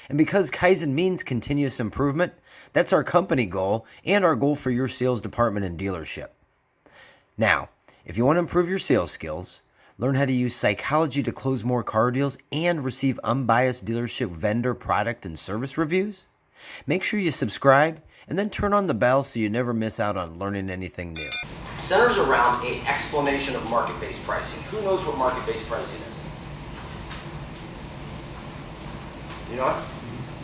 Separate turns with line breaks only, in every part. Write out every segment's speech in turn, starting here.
And because Kaizen means continuous improvement, that's our company goal and our goal for your sales department and dealership. Now, if you want to improve your sales skills, learn how to use psychology to close more car deals, and receive unbiased dealership vendor product and service reviews, make sure you subscribe and then turn on the bell so you never miss out on learning anything new.
Centers around an explanation of market-based pricing. Who knows what market-based pricing is? You know what?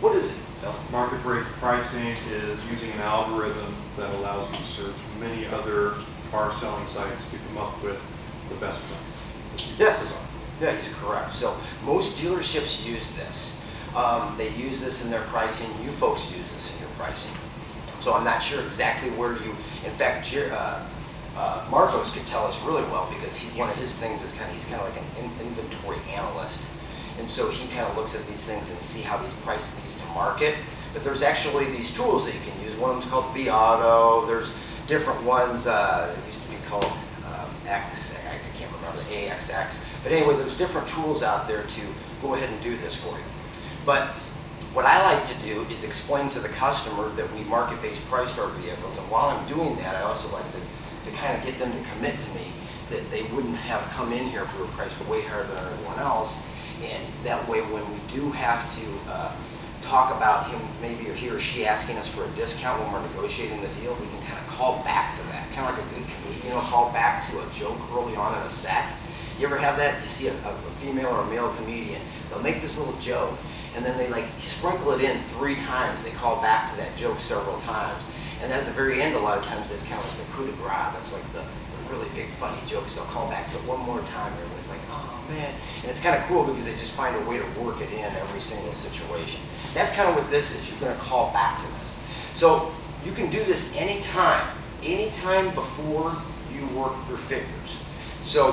What is it, Bill?
Market-based pricing is using an algorithm that allows you to search many other car selling sites to come up with the best price.
Yes. Yeah, he's correct. So most dealerships use this. They use this in their pricing. You folks use this in your pricing. So I'm not sure exactly where you, in fact, Marcos could tell us really well because one of his things is he's kind of like an inventory analyst. And so he kind of looks at these things and see how these price these to market. But there's actually these tools that you can use. One of them's called vAuto. There's different ones. It used to be called X. I can't remember the AXX. But anyway, there's different tools out there to go ahead and do this for you. But what I like to do is explain to the customer that we market-based priced our vehicles. And while I'm doing that, I also like to kind of get them to commit to me that they wouldn't have come in here if we were priced way higher than everyone else. And that way, when we do have to talk about him, maybe he or she asking us for a discount when we're negotiating the deal, we can kind of call back to that, kind of like a good comedian, call back to a joke early on in a set. You ever have that? You see a female or a male comedian, they'll make this little joke, and then they sprinkle it in 3 times. They call back to that joke several times. And then at the very end, a lot of times, it's kind of like the coup de grace. That's like the really big funny jokes. They'll call back to it one more time. Everybody's like, oh man. And it's kind of cool because they just find a way to work it in every single situation. That's kind of what this is. You're going to call back to this. So you can do this anytime before you work your figures. So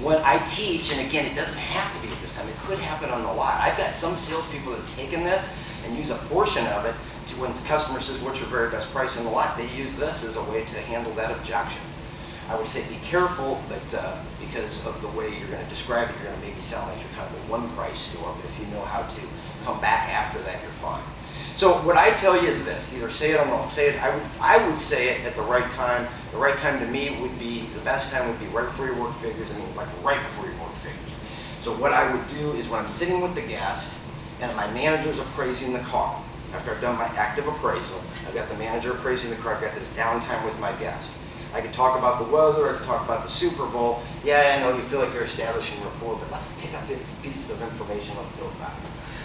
when I teach, and again, it doesn't have to be at this time. It could happen on the lot. I've got some salespeople that have taken this and use a portion of it to when the customer says, what's your very best price in the lot? They use this as a way to handle that objection. I would say be careful that because of the way you're going to describe it, you're going to maybe sound like you're kind of a one-price store, but if you know how to come back after that, you're fine. So what I tell you is this: either say it or don't say it. I would say it at the right time. The right time to me would be, the best time would be right before your work figures. I mean, like right before your work figures. So what I would do is when I'm sitting with the guest and my manager's appraising the car, after I've done my active appraisal, I've got the manager appraising the car, I've got this downtime with my guest. I can talk about the weather, I can talk about the Super Bowl. Yeah, I know you feel like you're establishing rapport, but let's pick up pieces of information, let's build back.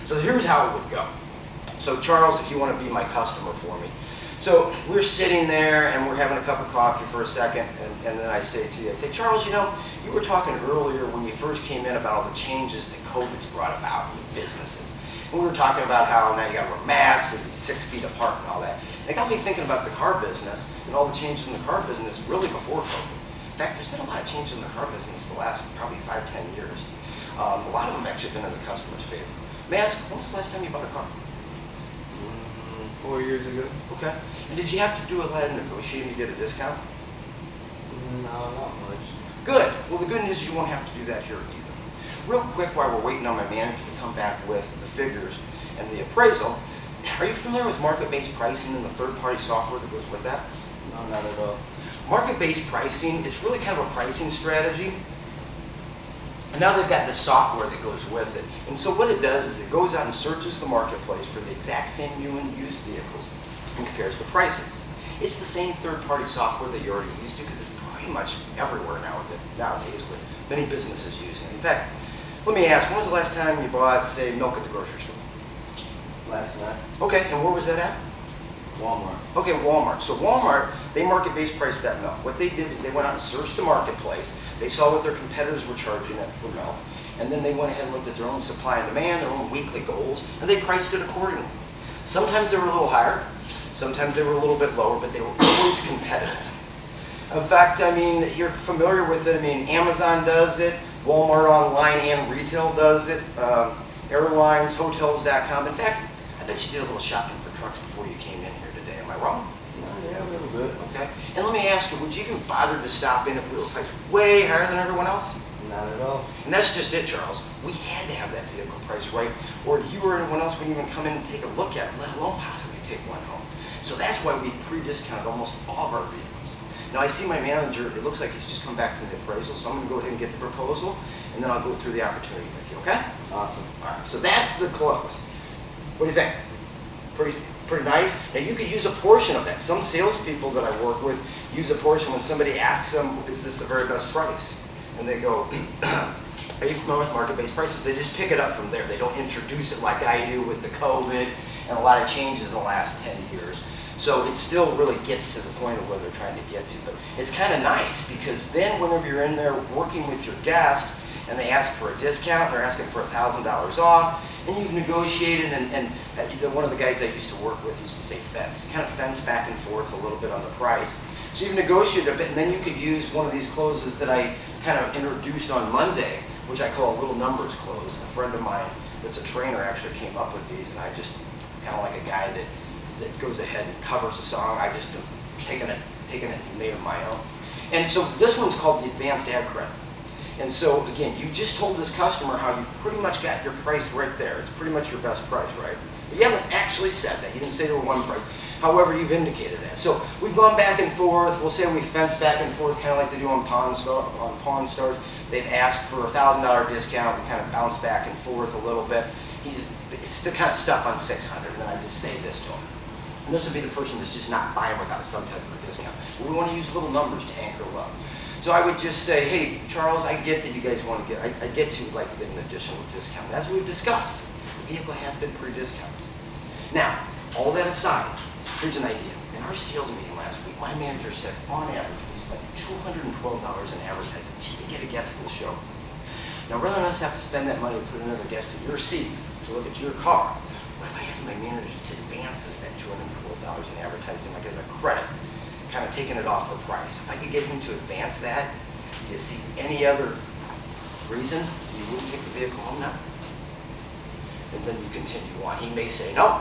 So here's how it would go. So Charles, if you want to be my customer for me. So we're sitting there and we're having a cup of coffee for a second, and then I say to you, Charles, you were talking earlier when you first came in about all the changes that COVID's brought about in businesses. And we were talking about how now you got to wear masks, we be 6 feet apart and all that. And it got me thinking about the car business and all the changes in the car business really before COVID. In fact, there's been a lot of changes in the car business the last probably 5-10 years. A lot of them actually been in the customer's favor. May I ask, when was the last time you bought a car?
4 years ago.
Okay. And did you have to do a lot of negotiating to get a discount?
No, not much.
Good. Well, the good news is you won't have to do that here either. Real quick, while we're waiting on my manager to come back with the figures and the appraisal, are you familiar with market-based pricing and the third-party software that goes with that?
No, not at all.
Market-based pricing is really kind of a pricing strategy. And now they've got this software that goes with it. And so what it does is it goes out and searches the marketplace for the exact same new and used vehicles and compares the prices. It's the same third-party software that you're already used to because it's pretty much everywhere nowadays with many businesses using it. In fact, let me ask, when was the last time you bought, say, milk at the grocery store?
Last night.
Okay, and where was that at?
Walmart.
Okay, Walmart. So Walmart, they market-based priced that milk. What they did is they went out and searched the marketplace. They saw what their competitors were charging it for milk. And then they went ahead and looked at their own supply and demand, their own weekly goals, and they priced it accordingly. Sometimes they were a little higher. Sometimes they were a little bit lower, but they were always competitive. In fact, I mean, you're familiar with it. I mean, Amazon does it. Walmart online and retail does it. Airlines, hotels.com. In fact, I bet you did a little shopping for trucks before you came in here today. Am I wrong?
Yeah, a little bit.
Okay. And let me ask you, would you even bother to stop in if we were priced way higher than everyone else?
Not at all.
And that's just it, Charles. We had to have that vehicle price right, or you or anyone else wouldn't even come in and take a look at it, let alone possibly take one home. So that's why we pre-discount almost all of our vehicles. Now I see my manager, it looks like he's just come back from the appraisal, so I'm gonna go ahead and get the proposal, and then I'll go through the opportunity with you, okay?
Awesome.
All right, so that's the close. What do you think? Pretty nice? Now you could use a portion of that. Some salespeople that I work with use a portion when somebody asks them, is this the very best price? And they go, are you familiar with market-based prices? They just pick it up from there. They don't introduce it like I do with the COVID and a lot of changes in the last 10 years. So it still really gets to the point of where they're trying to get to. But it's kind of nice because then whenever you're in there working with your guest and they ask for a discount, they're asking for $1,000 off, and you've negotiated, and one of the guys I used to work with used to say fence, kind of fence back and forth a little bit on the price. So you've negotiated a bit, and then you could use one of these closes that I kind of introduced on Monday, which I call a little numbers close. A friend of mine that's a trainer actually came up with these, and I just kind of like a guy that goes ahead and covers a song. I just have taken it and made it my own. And so this one's called the Advanced Ad Credit. And so again, you just told this customer how you've pretty much got your price right there. It's pretty much your best price, right? But you haven't actually said that. You didn't say there were one price. However, you've indicated that. So we've gone back and forth. We'll say we fenced back and forth, kind of like they do on Pawn Stars. They've asked for a $1,000 discount. We kind of bounce back and forth a little bit. He's still kind of stuck on $600, and then I just say this to him. And this would be the person that's just not buying without some type of a discount. We want to use little numbers to anchor love. So I would just say, hey, Charles, I get that you guys want to get, I get you'd like to get an additional discount. As we've discussed, the vehicle has been pre-discounted. Now, all that aside, here's an idea. In our sales meeting last week, my manager said, on average, we spent $212 in advertising just to get a guest in the show. Now, rather than us have to spend that money to put another guest in your seat to look at your car, what if I asked my manager to advance us that $212 in advertising, like as a credit, kind of taking it off the price? If I could get him to advance that, do you see any other reason you wouldn't take the vehicle home now? And then you continue on. He may say, no,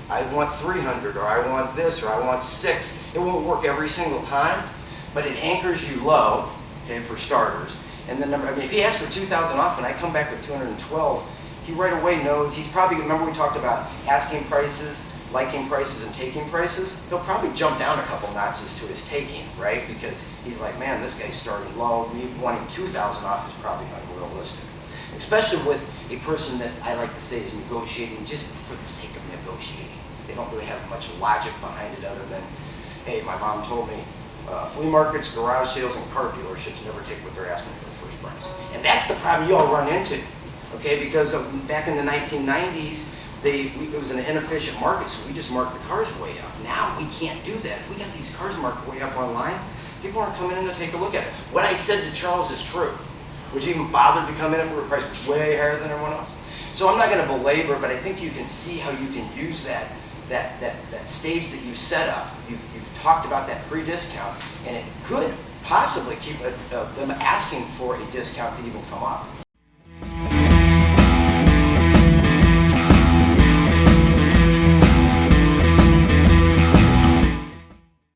I want 300, or I want this, or I want 6. It won't work every single time, but it anchors you low, okay, for starters. And then, if he asks for 2,000 off and I come back with 212, he right away knows he's probably, remember we talked about asking prices, liking prices, and taking prices? He'll probably jump down a couple notches to his taking, right? Because he's like, man, this guy's starting low. Me wanting 2,000 off is probably unrealistic. Especially with a person that I like to say is negotiating just for the sake of negotiating. They don't really have much logic behind it other than, hey, my mom told me flea markets, garage sales, and car dealerships never take what they're asking for the first price. And that's the problem you all run into, okay? Because back in the 1990s, it was an inefficient market, so we just marked the cars way up. Now we can't do that. If we got these cars marked way up online, people aren't coming in to take a look at it. What I said to Charles is true. Would you even bother to come in if we were priced way higher than everyone else? So I'm not going to belabor, but I think you can see how you can use that stage that you've set up. You've talked about that pre-discount, and it could possibly keep them asking for a discount to even come up.